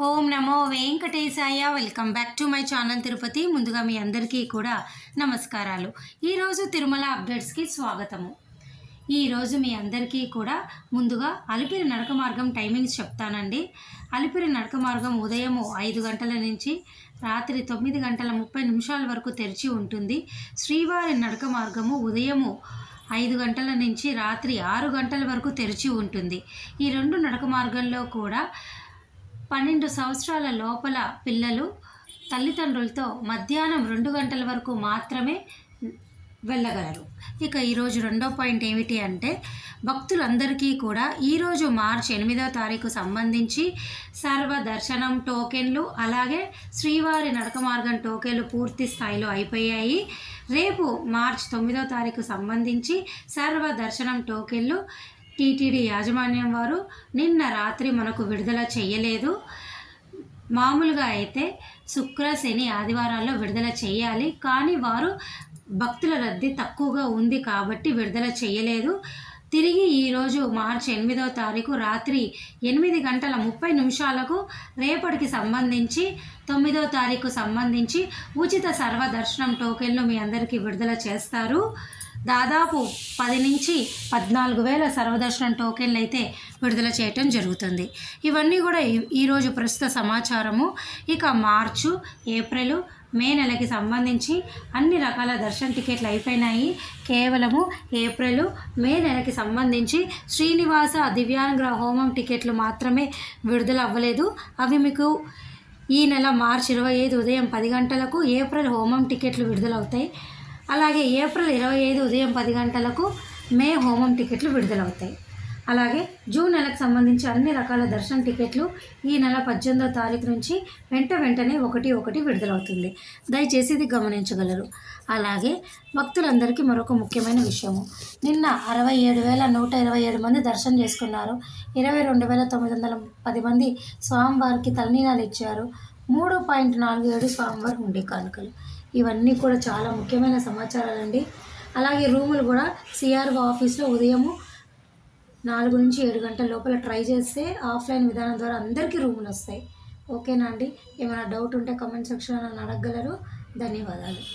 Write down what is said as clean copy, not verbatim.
Om Namo Venkatesaya. Welcome back to my channel Tirupati. ముందుగా మీ అందరికీ కూడా నమస్కారాలు. ఈరోజు తిరుమల అప్డేట్స్కి స్వాగతము. ఈరోజు మీ అందరికీ కూడా ముందుగా అలిపిరి నడక మార్గం టైమింగ్స్ చెప్తానండి. అలిపిరి నడక మార్గం ఉదయం 5 గంటల నుంచి రాత్రి 9 గంటల 30 నిమిషాల వరకు తెరిచి ఉంటుంది. శ్రీవారి నడక మార్గము ఉదయం 5 గంటల నుంచి రాత్రి 6 గంటల వరకు తెరిచి ఉంటుంది. ఈ రెండు నడక మార్గంలో కూడా 12 సంవత్సరాల లోపల పిల్లలు తల్లిదండ్రులతో మధ్యాహ్నం 2 గంటల వరకు మాత్రమే వెళ్ళగలరు. ఇక ఈరోజు రెండో పాయింట్ ఏమిటి అంటే, భక్తులందరికీ కూడా ఈరోజు మార్చి 8వ తారీఖు సంబంధించి సర్వ దర్శనం టోకెన్లు అలాగే శ్రీవారి నడక మార్గం టోకెన్లు పూర్తి స్థాయిలో అయిపోయాయి. రేపు మార్చి 9వ తారీఖు సంబంధించి సర్వ దర్శనం టోకెన్లు టీటీడీ యాజమాన్యం వారు నిన్న రాత్రి మనకు విడుదల చేయలేదు. మామూలుగా అయితే శుక్ర శని ఆదివారాల్లో విడుదల చేయాలి, కానీ వారు భక్తుల రద్దీ తక్కువగా ఉంది కాబట్టి విడుదల చేయలేదు. తిరిగి ఈరోజు మార్చి 8వ తారీఖు రాత్రి 8 గంటల 30 నిమిషాలకు రేపటికి సంబంధించి 9వ తారీఖు సంబంధించి ఉచిత సర్వదర్శనం టోకెన్లు మీ అందరికీ విడుదల చేస్తారు. దాదాపు 10 నుంచి 14,000 సర్వదర్శనం టోకెన్లు అయితే విడుదల చేయటం జరుగుతుంది. ఇవన్నీ కూడా ఈరోజు ప్రస్తుత సమాచారము. ఇక మార్చు, ఏప్రిల్, మే నెలకి సంబంధించి అన్ని రకాల దర్శన టికెట్లు అయిపోయినాయి. కేవలము ఏప్రిల్, మే నెలకి సంబంధించి శ్రీనివాస దివ్యాంగ్ర హోమం టికెట్లు మాత్రమే విడుదల అవ్వలేదు. అవి మీకు ఈ నెల మార్చి 25 ఉదయం 10 గంటలకు ఏప్రిల్ హోమం టికెట్లు విడుదలవుతాయి. అలాగే ఏప్రిల్ 25 ఉదయం 10 గంటలకు మే హోమం టికెట్లు విడుదలవుతాయి. అలాగే జూన్ నెలకు సంబంధించి అన్ని రకాల దర్శన టికెట్లు ఈ నెల 18వ తారీఖు నుంచి వెంటనే ఒకటి విడుదలవుతుంది. దయచేసి ఇది గమనించగలరు. అలాగే భక్తులందరికీ మరొక ముఖ్యమైన విషయము, నిన్న 67,127 మంది దర్శనం చేసుకున్నారు. 22,910 మంది స్వామివారికి తలనీలాలు ఇచ్చారు. 3.47 స్వామివారి ఉండే కానుకలు. ఇవన్నీ కూడా చాలా ముఖ్యమైన సమాచారాలండి. అలాగే రూములు కూడా సిఆర్ఓ ఆఫీస్లో ఉదయం 4 నుంచి 7 గంటల లోపల ట్రై చేస్తే ఆఫ్లైన్ విధానం ద్వారా అందరికీ రూములు వస్తాయి. ఓకేనా అండి? ఏమైనా డౌట్ ఉంటే కామెంట్ సెక్షన్లో నన్ను అడగగలరు. ధన్యవాదాలు.